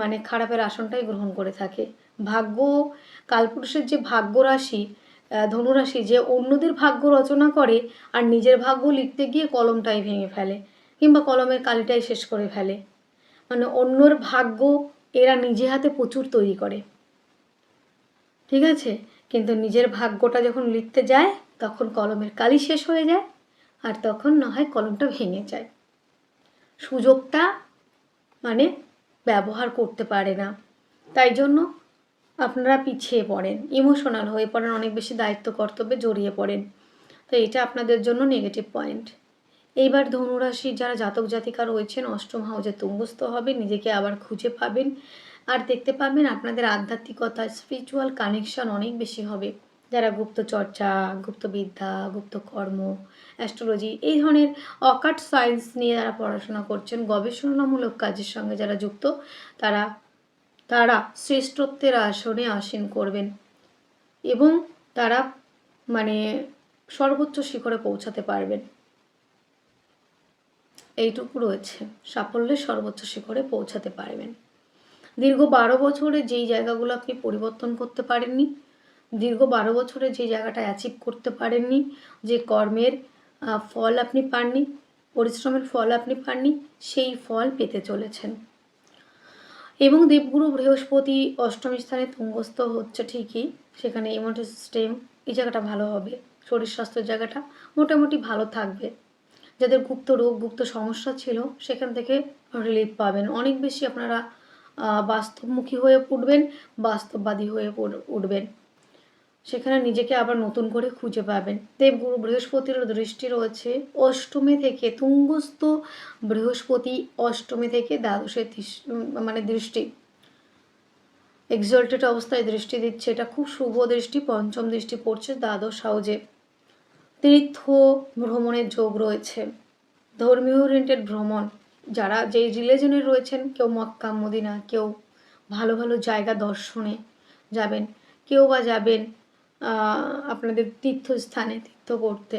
মানে খারাপের আসনটাই গ্রহণ করে থাকে। ভাগ্য, কালপুরুষের যে ভাগ্য রাশি ধনুরাশি, যে অন্যদের ভাগ্য রচনা করে আর নিজের ভাগ্য লিখতে গিয়ে কলমটাই ভেঙে ফেলে, কিংবা কলমের কালিটাই শেষ করে ফেলে। মানে অন্যর ভাগ্য এরা নিজে হাতে প্রচুর তৈরি করে, ঠিক আছে, কিন্তু নিজের ভাগ্যটা যখন লিখতে যায় তখন কলমের কালি শেষ হয়ে যায়, আর তখন না হয় কলমটা ভেঙে যায়, সুযোগটা মানে ব্যবহার করতে পারে না। তাই জন্য আপনারা পিছিয়ে পড়েন, ইমোশনাল হয়ে পড়েন, অনেক বেশি দায়িত্ব কর্তব্যে জড়িয়ে পড়েন। তো এটা আপনাদের জন্য নেগেটিভ পয়েন্ট। এইবার ধনুরাশি যারা জাতক জাতিকা রয়েছেন অষ্টম হাউসে তুঙ্গস্থ হবে, নিজেকে আবার খুঁজে পাবেন, আর দেখতে পাবেন আপনাদের আধ্যাত্মিকতা, স্পিরিচুয়াল কানেকশন অনেক বেশি হবে। যারা গুপ্ত চর্চা, গুপ্তবিদ্যা, গুপ্তকর্ম, অ্যাস্ট্রোলজি, এই ধরনের অকাট সায়েন্স নিয়ে যারা পড়াশোনা করছেন, গবেষণামূলক কাজের সঙ্গে যারা যুক্ত, তারা তারা শ্রেষ্ঠত্বের আসনে আসীন করবেন এবং তারা মানে সর্বোচ্চ শিখরে পৌঁছাতে পারবেন। এইটুকু রয়েছে, সাফল্যের সর্বোচ্চ শিখরে পৌঁছাতে পারবেন। দীর্ঘ 12 বছরে যেই জায়গাগুলো আপনি পরিবর্তন করতে পারেননি, দীর্ঘ 12 বছরে যে জায়গাটা অ্যাচিভ করতে পারেননি, যে কর্মের ফল আপনি পাননি, পরিশ্রমের ফল আপনি পাননি, সেই ফল পেতে চলেছেন। এবং দেবগুরু বৃহস্পতি অষ্টম স্থানে তুঙ্গস্থ হচ্ছে ঠিকই, সেখানে ইমিউনিটি সিস্টেম এই জায়গাটা ভালো হবে, শরীর স্বাস্থ্যের জায়গাটা মোটামুটি ভালো থাকবে। যাদের গুপ্ত রোগ, গুপ্ত সমস্যা ছিল, সেখান থেকে রিলিফ পাবেন। অনেক বেশি আপনারা বাস্তবমুখী হয়ে উঠবেন, বাস্তববাদী হয়ে উঠবেন, সেখানে নিজেকে আবার নতুন করে খুঁজে পাবেন। দেবগুরু বৃহস্পতির দৃষ্টি রয়েছে অষ্টমী থেকে, তুঙ্গস্থ বৃহস্পতি অষ্টমী থেকে দ্বাদশে মানে দৃষ্টি, এক্সল্টেড অবস্থায় দৃষ্টি দিচ্ছে, এটা খুব শুভ দৃষ্টি। পঞ্চম দৃষ্টি পড়ছে দ্বাদশ হাউজে। তীর্থ ভ্রমণের যোগ রয়েছে, ধর্মীয় ওরিয়েন্টেড ভ্রমণ, যারা যেই রিলিজনের রয়েছেন, কেউ মক্কা মদিনা, কেউ ভালো ভালো জায়গা দর্শনে যাবেন, কেউ বা যাবেন আপনাদের তীর্থস্থানে তীর্থ করতে,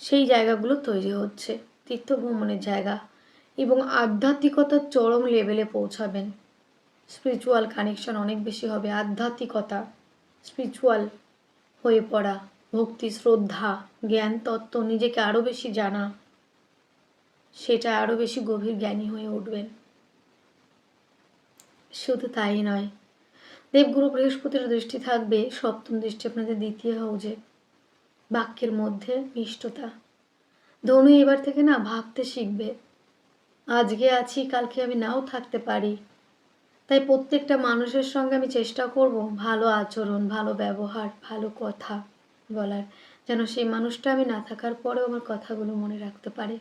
সেই জায়গাগুলো তৈরি হচ্ছে তীর্থ ভ্রমণের জায়গা, এবং আধ্যাত্মিকতার চরম লেভেলে পৌঁছাবেন। স্পিরিচুয়াল কানেকশন অনেক বেশি হবে, আধ্যাত্মিকতা, স্পিরিচুয়াল হয়ে পড়া, ভক্তি, শ্রদ্ধা, জ্ঞান তত্ত্ব, নিজেকে আরও বেশি জানা, সেটা আরও বেশি গভীর জ্ঞানী হয়ে উঠবেন। শুধু তাই নয়, দেবগুরু বৃহস্পতির দৃষ্টি থাকবে, সপ্তম দৃষ্টি আপনাদের দ্বিতীয় হাউজে, বাক্যের মধ্যে মিষ্টতা। ধনু এবার থেকে না ভাবতে শিখবে, আজকে আছি কালকে আমি নাও থাকতে পারি, তাই প্রত্যেকটা মানুষের সঙ্গে আমি চেষ্টা করব ভালো আচরণ, ভালো ব্যবহার, ভালো কথা বলার, যেন সেই মানুষটা আমি না থাকার পরেও আমার কথাগুলো মনে রাখতে পারে,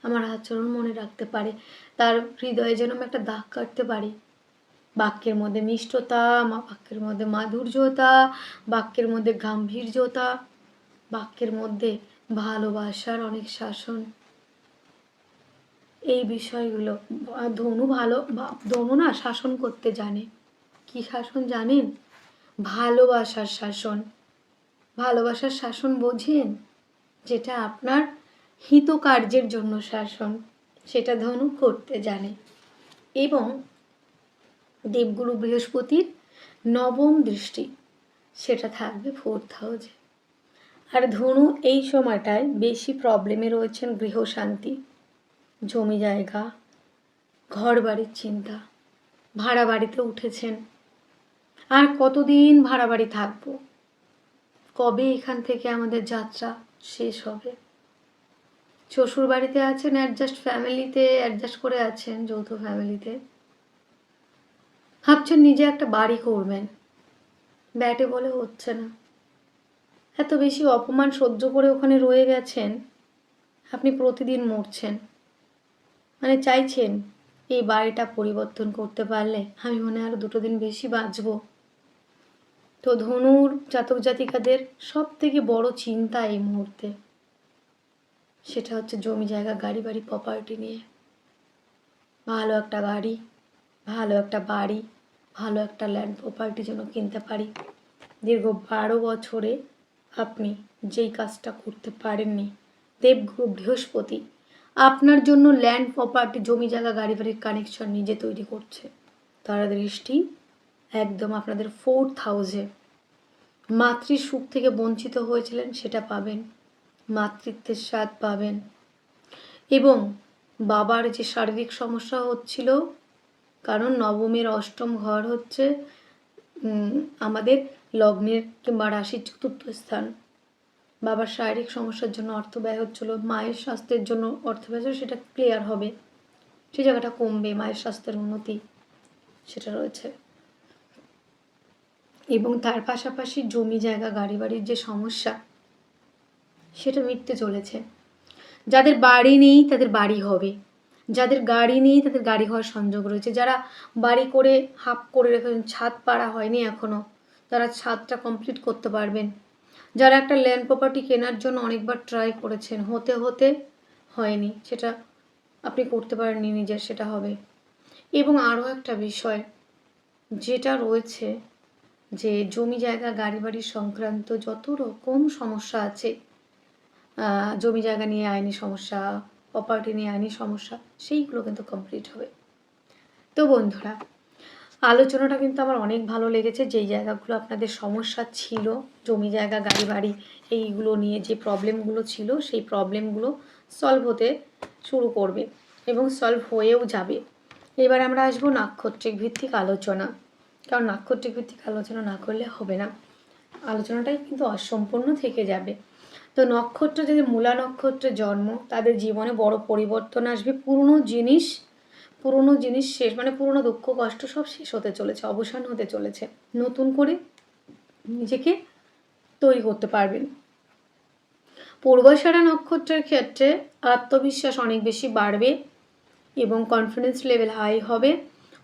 আমার আচরণ মনে রাখতে পারে, তার হৃদয়ে যেন আমি একটা দাগ কাটতে পারি। বাক্যের মধ্যে মিষ্টতা, বাক্যের মধ্যে মাধুর্যতা, বাক্যের মধ্যে গাম্ভীর্যতা, বাক্যের মধ্যে ভালোবাসার অনেক শাসন, এই বিষয়গুলো ধনু না শাসন করতে জানে। কি শাসন জানেন? ভালোবাসার শাসন। ভালোবাসার শাসন বোঝেন? যেটা আপনার হিতকার্যের জন্য শাসন, সেটা ধনু করতে জানে। এবং দেবগুরু বৃহস্পতির নবম দৃষ্টি, সেটা থাকবে ফোর্থ হাউসে। আর ধনু এই সময়টায় বেশি প্রবলেমে রয়েছেন গৃহশান্তি, জমি জায়গা, ঘর বাড়ির চিন্তা, ভাড়া বাড়িতে উঠেছেন, আর কতদিন ভাড়া বাড়ি থাকবো, কবে এখান থেকে আমাদের যাত্রা শেষ হবে। শ্বশুর বাড়িতে আছেন, ফ্যামিলিতে অ্যাডজাস্ট করে আছেন, যৌথ ফ্যামিলিতে ভাবছেন নিজে একটা বাড়ি করবেন, ব্যাটে বলে হচ্ছে না, এত বেশি অপমান সহ্য করে ওখানে রয়ে গেছেন, আপনি প্রতিদিন মরছেন, মানে চাইছেন এই বাড়িটা পরিবর্তন করতে পারলে আমি মনে হয় আরও 2 দিন বেশি বাঁচব। তো ধনুর জাতক জাতিকাদের সব থেকে বড় চিন্তা এই মুহূর্তে, সেটা হচ্ছে জমি জায়গা, গাড়ি বাড়ি, প্রপার্টি নিয়ে। ভালো একটা গাড়ি, ভালো একটা বাড়ি, ভালো একটা ল্যান্ড প্রপার্টি যেন কিনতে পারি। দীর্ঘ 12 বছরে আপনি যেই কাজটা করতে পারেননি, দেবগুরু বৃহস্পতি আপনার জন্য ল্যান্ড প্রপার্টি, জমি জায়গা, গাড়ি বাড়ির কানেকশন নিজে তৈরি করছে। তার দৃষ্টি একদম আপনাদের 4th হাউসে। মাতৃ সুখ থেকে বঞ্চিত হয়েছিলেন, সেটা পাবেন। মাতৃত্বের স্বাদ পাবেন। এবং বাবার যে শারীরিক সমস্যা হচ্ছিল, কারণ নবমের অষ্টম ঘর হচ্ছে আমাদের লগ্নের কিংবা রাশির চতুর্থ স্থান। বাবার শারীরিক সমস্যার জন্য অর্থ ব্যয় হচ্ছিল, মায়ের স্বাস্থ্যের জন্য অর্থ ব্যয় হচ্ছিল, সেটা ক্লিয়ার হবে, সেই জায়গাটা কমবে, মায়ের স্বাস্থ্যের উন্নতি সেটা রয়েছে। এবং তার পাশাপাশি জমি জায়গা গাড়ি বাড়ির যে সমস্যা সেটা মিটতে চলেছে। যাদের বাড়ি নেই তাদের বাড়ি হবে, যাদের গাড়ি নেই তাদের গাড়ি হওয়ার সংযোগ রয়েছে, যারা বাড়ি করে হাফ করে রেখেছেন, ছাদ পাড়া হয়নি এখনও, তারা ছাদটা কমপ্লিট করতে পারবেন। যারা একটা ল্যান্ড প্রপার্টি কেনার জন্য অনেকবার ট্রাই করেছেন, হতে হতে হয়নি, সেটা আপনি করতে পারেননি নিজের, সেটা হবে। এবং আরও একটা বিষয় যেটা রয়েছে, যে জমি জায়গা গাড়ি বাড়ি সংক্রান্ত যত রকম সমস্যা আছে, জমি জায়গা নিয়ে আইনি সমস্যা, প্রপার্টি নিয়ে আইনি সমস্যা, সেইগুলো কিন্তু কমপ্লিট হবে। তো বন্ধুরা, আলোচনাটা কিন্তু আমার অনেক ভালো লেগেছে। যেই জায়গাগুলো আপনাদের সমস্যা ছিল, জমি জায়গা গাড়ি বাড়ি এইগুলো নিয়ে যে প্রবলেমগুলো ছিল, সেই প্রবলেমগুলো সলভ হতে শুরু করবে এবং সলভ হয়েও যাবে। এবার আমরা আসবো নাক্ষত্রিক ভিত্তিক আলোচনা, কারণ নাক্ষত্রিক ভিত্তিক আলোচনা না করলে হবে না, আলোচনাটাই কিন্তু অসম্পূর্ণ থেকে যাবে। তো নক্ষত্র, যাদের মূলা নক্ষত্রে জন্ম, তাদের জীবনে বড় পরিবর্তন আসবে। পুরনো জিনিস শেষ, মানে পুরনো দুঃখ কষ্ট সব শেষ হতে চলেছে, অবসান হতে চলেছে, নতুন করে নিজেকে তৈরি করতে পারবেন। পূর্বাষাঢ়া নক্ষত্রের ক্ষেত্রে আত্মবিশ্বাস অনেক বেশি বাড়বে এবং কনফিডেন্স লেভেল হাই হবে।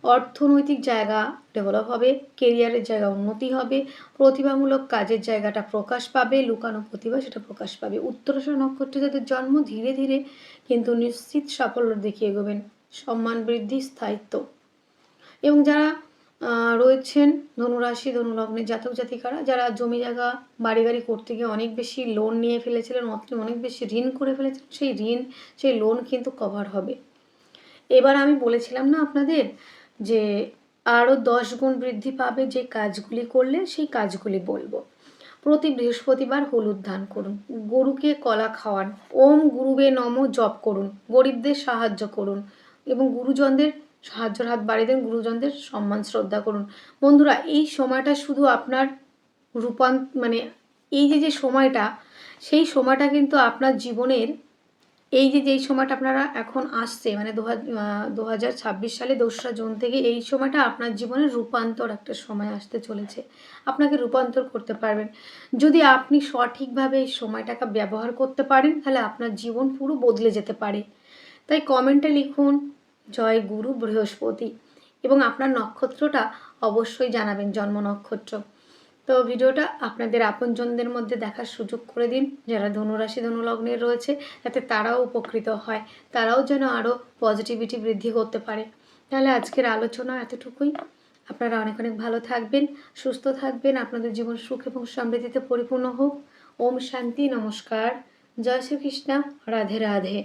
অর্থনৈতিক জায়গা ডেভেলপ হবে, কেরিয়ারের জায়গা উন্নতি হবে, প্রতিভামূলক কাজের জায়গাটা প্রকাশ পাবে, লুকানো প্রতিভা সেটা প্রকাশ পাবে। উত্তরাষাঢ়া নক্ষত্রে যাদের জন্ম, ধীরে ধীরে কিন্তু নিশ্চিত সাফল্যের দিকে এগোবেন, সম্মান বৃদ্ধি, স্থায়িত্ব। এবং যারা রয়েছেন ধনুরাশি ধনুলগ্নের জাতক জাতিকারা, যারা জমি জায়গা বাড়ি গাড়ি করতে গিয়ে অনেক বেশি লোন নিয়ে ফেলেছিলেন, অনেক বেশি ঋণ করে ফেলেছিলেন, সেই লোন কিন্তু কভার হবে। এবার আমি বলেছিলাম না আপনাদের যে আরও 10 গুণ বৃদ্ধি পাবে যে কাজগুলি করলে, সেই কাজগুলি বলবো। প্রতি বৃহস্পতিবার হলুদ দান করুন, গরুকে কলা খাওয়ান, ওম গুরুবে নম জপ করুন, গরিবদের সাহায্য করুন এবং গুরুজনদের সাহায্যের হাত বাড়িয়ে দেন, গুরুজনদের সম্মান শ্রদ্ধা করুন। বন্ধুরা, এই সময়টা শুধু আপনার মানে এই যে সময়টা, সেই সময়টা কিন্তু আপনার জীবনের যেই সময়টা আপনারা এখন আসছে, মানে 2026 সালে 2রা জুন থেকে এই সময়টা আপনার জীবনের রূপান্তর একটা সময় আসতে চলেছে। আপনাকে রূপান্তর করতে পারবেন যদি আপনি সঠিকভাবে এই সময়টাকে ব্যবহার করতে পারেন, তাহলে আপনার জীবন পুরো বদলে যেতে পারে। তাই কমেন্টে লিখুন জয় গুরু বৃহস্পতি এবং আপনার নক্ষত্রটা অবশ্যই জানাবেন, জন্ম নক্ষত্র। তো ভিডিওটা আপনাদের আপনজনদের মধ্যে দেখার সুযোগ করে দিন, যারা ধনুরাশি ধনুলগ্নের রয়েছে, যাতে তারাও উপকৃত হয়, তারাও যেন আরও পজিটিভিটি বৃদ্ধি করতে পারে। তাহলে আজকের আলোচনা এতটুকুই। আপনারা অনেক অনেক ভালো থাকবেন, সুস্থ থাকবেন, আপনাদের জীবন সুখ এবং সমৃদ্ধিতে পরিপূর্ণ হোক। ওম শান্তি, নমস্কার, জয় শ্রীকৃষ্ণ, রাধে রাধে।